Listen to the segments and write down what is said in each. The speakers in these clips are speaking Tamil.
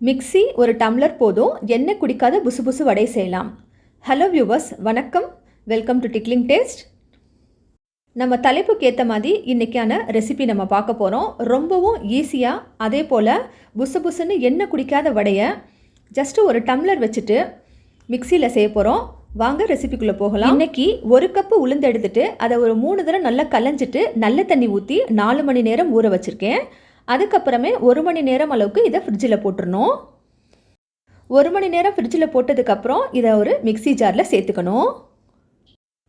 மிக்ஸி ஒரு டம்ளர் போதும், எண்ணெய் குடிக்காத புசு புசு வடை செய்யலாம். ஹலோ வியூவர்ஸ், வணக்கம். Welcome to tickling taste. நம்ம தலைப்புக்கு ஏற்ற மாதிரி இன்றைக்கான ரெசிபி நம்ம பார்க்க போகிறோம். ரொம்பவும் ஈஸியாக, அதே போல் புசு புசுன்னு எண்ணெய் குடிக்காத வடையை ஜஸ்ட்டு ஒரு டம்ளர் வச்சுட்டு மிக்சியில் செய்ய போகிறோம். வாங்க ரெசிபிக்குள்ளே போகலாம். இன்றைக்கி ஒரு கப்பு உளுந்து எடுத்துகிட்டு அதை ஒரு 3 தடவை நல்லா கலைஞ்சிட்டு நல்ல தண்ணி ஊற்றி 4 மணி நேரம் ஊற வச்சுருக்கேன். அதுக்கப்புறமே 1 மணி நேரம் அளவுக்கு இதை ஃப்ரிட்ஜில் போட்டுடணும். 1 மணி நேரம் ஃப்ரிட்ஜில் போட்டதுக்கப்புறம் இதை ஒரு மிக்ஸி ஜாரில் சேர்த்துக்கணும்.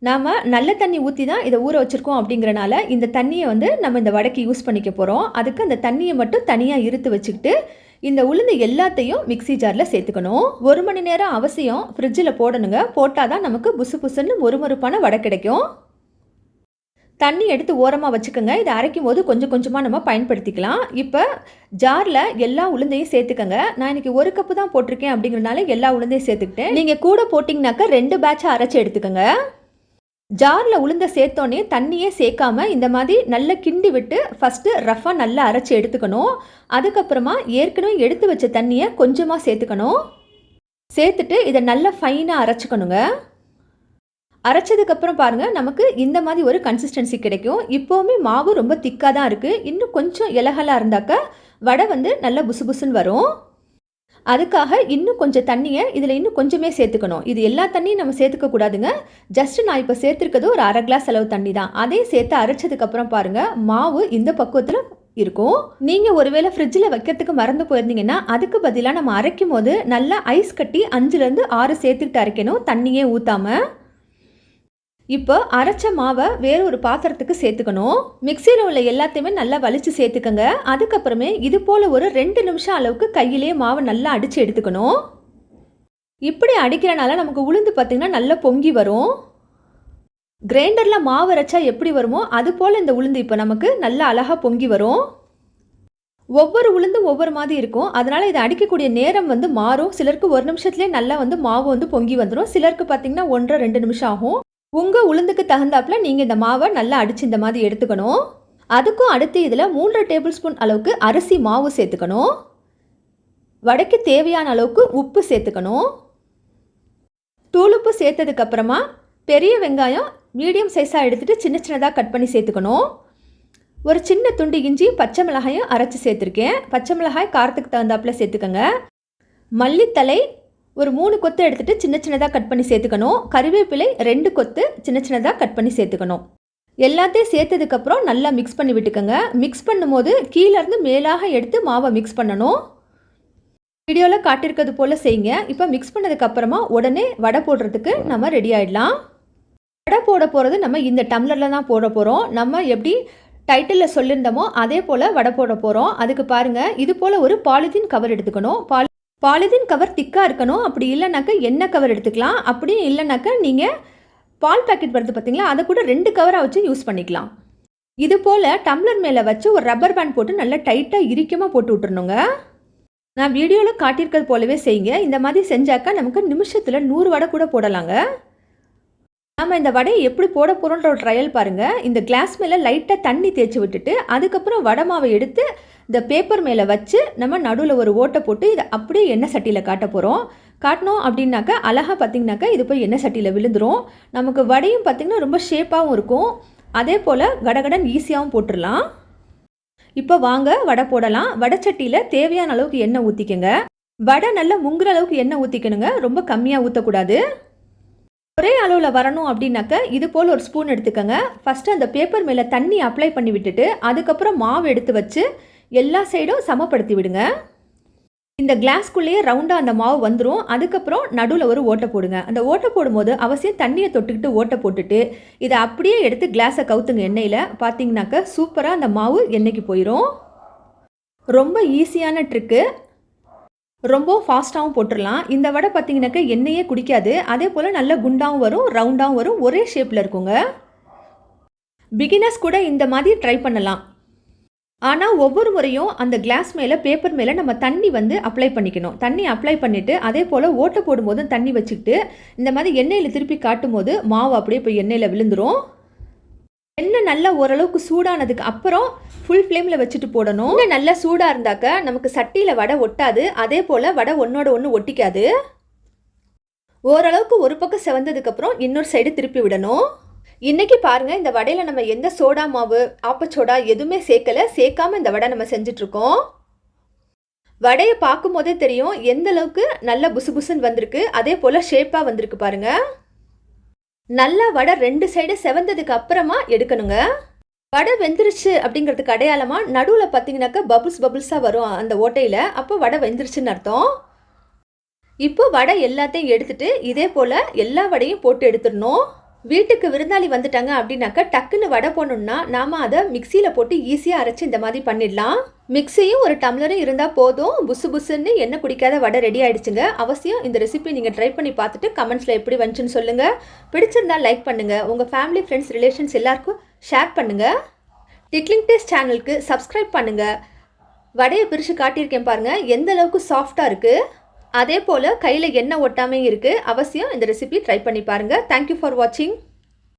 நாம் நல்ல தண்ணி ஊற்றி தான் இதை ஊற வச்சுருக்கோம். அப்படிங்கிறனால இந்த தண்ணியை நம்ம இந்த வடைக்கு யூஸ் பண்ணிக்க போகிறோம். அதுக்கு அந்த தண்ணியை மட்டும் தனியாக இருத்து வச்சுக்கிட்டு இந்த உளுந்து எல்லாத்தையும் மிக்ஸி ஜாரில் சேர்த்துக்கணும். 1 மணி நேரம் அவசியம் ஃப்ரிட்ஜில் போடணுங்க. போட்டால் தான் நமக்கு புசு புசுன்னு மொறுமொறுப்பான வடை கிடைக்கும். தண்ணி எடுத்து ஓரமாக வச்சுக்கோங்க. இதை அரைக்கும் போது கொஞ்சம் கொஞ்சமாக நம்ம பயன்படுத்திக்கலாம். இப்போ ஜாரில் எல்லா உளுந்தையும் சேர்த்துக்கோங்க. நான் இன்றைக்கி 1 கப்பு தான் போட்டிருக்கேன். அப்படிங்கிறனால எல்லா உளுந்தையும் சேர்த்துக்கிட்டேன். நீங்கள் கூட போட்டிங்கனாக்கா 2 பேட்சாக அரைச்சி எடுத்துக்கோங்க. ஜாரில் உளுந்தை சேர்த்தோன்னே தண்ணியே சேர்க்காம இந்த மாதிரி நல்லா கிண்டி விட்டு ஃபஸ்ட்டு ரஃபாக நல்லா அரைச்சி எடுத்துக்கணும். அதுக்கப்புறமா ஏற்கனவே எடுத்து வச்ச தண்ணியை கொஞ்சமாக சேர்த்துக்கணும். சேர்த்துட்டு இதை நல்லா ஃபைனாக அரைச்சிக்கணுங்க. அரைச்சதுக்கப்புறம் பாருங்கள், நமக்கு இந்த மாதிரி ஒரு கன்சிஸ்டன்சி கிடைக்கும். இப்போவுமே மாவு ரொம்ப திக்காக தான் இருக்குது. இன்னும் கொஞ்சம் இலகலாக இருந்தாக்கா வடை நல்லா புசு புசுன்னு வரும். அதுக்காக இன்னும் கொஞ்சம் தண்ணியை இதில் இன்னும் கொஞ்சமே சேர்த்துக்கணும். இது எல்லா தண்ணியும் நம்ம சேர்த்துக்க கூடாதுங்க. ஜஸ்ட்டு நான் இப்போ சேர்த்துருக்கிறது ஒரு 1/2 கிளாஸ் அளவு தண்ணி தான். அதையும் சேர்த்து அரைச்சதுக்கப்புறம் பாருங்கள், மாவு இந்த பக்குவத்தில் இருக்கும். நீங்கள் ஒருவேளை ஃப்ரிட்ஜில் வைக்கிறதுக்கு மறந்து போயிருந்தீங்கன்னா அதுக்கு பதிலாக நம்ம அரைக்கும் போது நல்லா ஐஸ் கட்டி 5லேருந்து 6 சேர்த்துக்கிட்டு அரைக்கணும், தண்ணியே ஊற்றாமல். இப்போ அரைச்ச மாவை வேறு ஒரு பாத்திரத்துக்கு சேர்த்துக்கணும். மிக்சியில் உள்ள எல்லாத்தையுமே நல்லா வலிச்சு சேர்த்துக்கங்க. அதுக்கப்புறமே இது போல் ஒரு 2 நிமிஷம் அளவுக்கு கையிலேயே மாவை நல்லா அடித்து எடுத்துக்கணும். இப்படி அடிக்கிறனால நமக்கு உளுந்து பார்த்திங்கன்னா நல்லா பொங்கி வரும். கிரைண்டரில் மாவு அரைச்சா எப்படி வருமோ அது போல் இந்த உளுந்து இப்போ நமக்கு நல்லா அழகாக பொங்கி வரும். ஒவ்வொரு உளுந்தும் ஒவ்வொரு மாதிரி இருக்கும். அதனால் இதை அடிக்கக்கூடிய நேரம் மாறும். சிலருக்கு 1 நிமிஷத்துலேயே நல்லா மாவு பொங்கி வந்துடும். சிலருக்கு பார்த்திங்கன்னா 1.5-2 நிமிஷம் ஆகும். உங்கள் உளுந்துக்கு தகுந்தாப்பில் நீங்கள் இந்த மாவை நல்லா அடித்து இந்த மாதிரி எடுத்துக்கணும். அதுக்கும் அடுத்து இதில் 3 டேபிள் ஸ்பூன் அளவுக்கு அரிசி மாவு சேர்த்துக்கணும். வடைக்கு தேவையான அளவுக்கு உப்பு சேர்த்துக்கணும். தூளுப்பு சேர்த்ததுக்கப்புறமா பெரிய வெங்காயம் மீடியம் சைஸாக எடுத்துகிட்டு சின்ன சின்னதாக கட் பண்ணி சேர்த்துக்கணும். ஒரு சின்ன துண்டு இஞ்சி, பச்சை மிளகாயும் அரைச்சி சேர்த்துருக்கேன். பச்சை மிளகாய் காரத்துக்கு தகுந்தாப்பில் சேர்த்துக்கோங்க. மல்லித்தலை ஒரு 3 கொத்து எடுத்துகிட்டு சின்ன சின்னதாக கட் பண்ணி சேர்த்துக்கணும். கறிவேப்பிலை 2 கொத்து சின்ன சின்னதாக கட் பண்ணி சேர்த்துக்கணும். எல்லாத்தையும் சேர்த்ததுக்கப்புறம் நல்லா மிக்ஸ் பண்ணி விட்டுக்கோங்க. மிக்ஸ் பண்ணும்போது கீழேருந்து மேலாக எடுத்து மாவை மிக்ஸ் பண்ணணும். வீடியோவில் காட்டியிருக்கிறது போல் செய்யுங்க. இப்போ மிக்ஸ் பண்ணதுக்கப்புறமா உடனே வடை போடுறதுக்கு நம்ம ரெடி ஆகிடலாம். வடை போட போகிறது நம்ம இந்த டம்ளரில் தான் போட போகிறோம். நம்ம எப்படி டைட்டிலில் சொல்லியிருந்தோமோ அதே போல் வடை போட போகிறோம். அதுக்கு பாருங்கள், இது போல் ஒரு பாலித்தீன் கவர் எடுத்துக்கணும். பாலித்தீன் கவர் திக்காக இருக்கணும். அப்படி இல்லைனாக்கா எண்ணெய் கவர் எடுத்துக்கலாம். அப்படியும் இல்லைனாக்கா நீங்கள் பால் பேக்கெட் வருது பார்த்தீங்களா, அதை கூட 2 கவராக வச்சு யூஸ் பண்ணிக்கலாம். இது போல் டம்ளர் மேலே வச்சு ஒரு ரப்பர் பேண்ட் போட்டு நல்லா டைட்டாக இறுக்கமாக போட்டு விட்டுருணுங்க. நான் வீடியோவில் காட்டியிருக்கிறது போலவே செய்யுங்க. இந்த மாதிரி செஞ்சாக்கா நமக்கு நிமிஷத்தில் 100 வடை கூட போடலாங்க. நம்ம இந்த வடையை எப்படி போட போகிறோன்ற ஒரு ட்ரையல் பாருங்கள். இந்த கிளாஸ் மேலே லைட்டாக தண்ணி தேய்ச்சி விட்டுட்டு அதுக்கப்புறம் வடை மாவை எடுத்து இந்த பேப்பர் மேலே வச்சு நம்ம நடுவில் ஒரு ஓட்டை போட்டு இதை அப்படியே எண்ணெய் சட்டியில் காட்ட போகிறோம். காட்டினோம் அப்படின்னாக்கா அழகாக பார்த்திங்கனாக்கா இது போய் எண்ணெய் சட்டியில் விழுந்துடும். நமக்கு வடையும் பார்த்திங்கன்னா ரொம்ப ஷேப்பாகவும் இருக்கும். அதே போல் கடகடன் ஈஸியாகவும் போட்டுடலாம். இப்போ வாங்க வடை போடலாம். வடை சட்டியில் தேவையான அளவுக்கு எண்ணெய் ஊற்றிக்கங்க. வடை நல்லா முங்குற அளவுக்கு எண்ணெய் ஊற்றிக்கணுங்க. ரொம்ப கம்மியாக ஊற்றக்கூடாது. ஒரே அளவில் வரணும் அப்படின்னாக்க இது போல் ஒரு ஸ்பூன் எடுத்துக்கோங்க. ஃபஸ்ட்டு அந்த பேப்பர் மேலே தண்ணி அப்ளை பண்ணி விட்டுட்டு அதுக்கப்புறம் மாவு எடுத்து வச்சு எல்லா சைடும் சமப்படுத்தி விடுங்க. இந்த கிளாஸ்க்குள்ளேயே ரவுண்டாக அந்த மாவு வந்துடும். அதுக்கப்புறம் நடுவில் ஒரு ஓட்டை போடுங்க. அந்த ஓட்டை போடும்போது அவசியம் தண்ணியை தொட்டுக்கிட்டு ஓட்டை போட்டுட்டு இதை அப்படியே எடுத்து கிளாஸை கவுத்துங்க எண்ணெயில். பார்த்தீங்கன்னாக்க சூப்பராக அந்த மாவு எண்ணெய்க்கு போயிடும். ரொம்ப ஈஸியான ட்ரிக்கு. ரொம்ப ஃபாஸ்ட்டாகவும் போட்டுடலாம். இந்த வடை பார்த்திங்கனாக்கா எண்ணெயே குடிக்காது. அதே போல் நல்ல குண்டாகவும் வரும், ரவுண்டாகவும் வரும், ஒரே ஷேப்பில் இருக்குங்க. பிகினர்ஸ் கூட இந்த மாதிரி ட்ரை பண்ணலாம். ஆனால் ஒவ்வொரு முறையும் அந்த கிளாஸ் மேலே பேப்பர் மேலே நம்ம தண்ணி அப்ளை பண்ணிக்கணும். தண்ணி அப்ளை பண்ணிவிட்டு அதே போல் ஓட்டை போடும்போதும் தண்ணி வச்சுக்கிட்டு இந்த மாதிரி எண்ணெயில் திருப்பி காட்டும் போது மாவு அப்படியே போய் எண்ணெயில் விழுந்துடும். எண்ணெய் நல்லா ஓரளவுக்கு சூடானதுக்கு அப்புறம் ஃபுல் ஃப்ளேமில் வச்சுட்டு போடணும். எண்ணெய் நல்லா சூடாக இருந்தாக்க நமக்கு சட்டியில் வடை ஒட்டாது, அதே போல் வடை ஒன்றோட ஒன்று ஒட்டிக்காது. ஓரளவுக்கு ஒரு பக்கம் செவந்ததுக்கப்புறம் இன்னொரு சைடு திருப்பி விடணும். இன்றைக்கி பாருங்கள், இந்த வடையில் நம்ம எந்த சோடா மாவு ஆப்பச்சோடா எதுவுமே சேர்க்காமல் இந்த வடை நம்ம செஞ்சிட்ருக்கோம். வடையை பார்க்கும் போதே தெரியும் எந்த அளவுக்கு நல்ல புசு புசுன்னு வந்திருக்கு, அதே போல் ஷேப்பாக வந்திருக்கு பாருங்கள். நல்லா வடை 2 சைடு செவந்ததுக்கு அப்புறமா எடுக்கணுங்க. வடை வெந்துருச்சு அப்படிங்கிறதுக்கு அடையாளமாக நடுவில் பார்த்தீங்கன்னாக்கா பபுள்ஸாக வரும் அந்த ஓட்டையில், அப்போ வடை வெந்துருச்சுன்னு அர்த்தம். இப்போ வடை எல்லாத்தையும் எடுத்துட்டு இதே போல் எல்லா வடையும் போட்டு எடுத்துடணும். வீட்டுக்கு விருந்தாளி வந்துட்டாங்க அப்படின்னாக்கா டக்குன்னு வடை போடணுன்னா நாம் அதை மிக்சியில் போட்டு ஈஸியாக அரைச்சி இந்த மாதிரி பண்ணிடலாம். மிக்சியும் ஒரு டம்ளரும் இருந்தால் போதும், புசு புசுன்னு எண்ணெய் குடிக்காத வடை ரெடி ஆகிடுச்சுங்க. அவசியம் இந்த ரெசிபி நீங்கள் ட்ரை பண்ணி பார்த்துட்டு கமெண்ட்ஸில் எப்படி வந்துச்சுன்னு சொல்லுங்கள். பிடிச்சிருந்தா லைக் பண்ணுங்கள், உங்கள் ஃபேமிலி ஃப்ரெண்ட்ஸ் ரிலேஷன்ஸ் எல்லாருக்கும் ஷேர் பண்ணுங்கள். டிக்லிங் டேஸ்ட் சேனலுக்கு சப்ஸ்கிரைப் பண்ணுங்கள். வடையை பிரித்து காட்டியிருக்கேன் பாருங்கள், எந்த அளவுக்கு சாஃப்டாக இருக்குது, அதே போல் கையில் எண்ணெய் ஒட்டாமே இருக்குது. அவசியம் இந்த ரெசிபி ட்ரை பண்ணி பாருங்கள். தேங்க்யூ ஃபார் வாட்சிங்.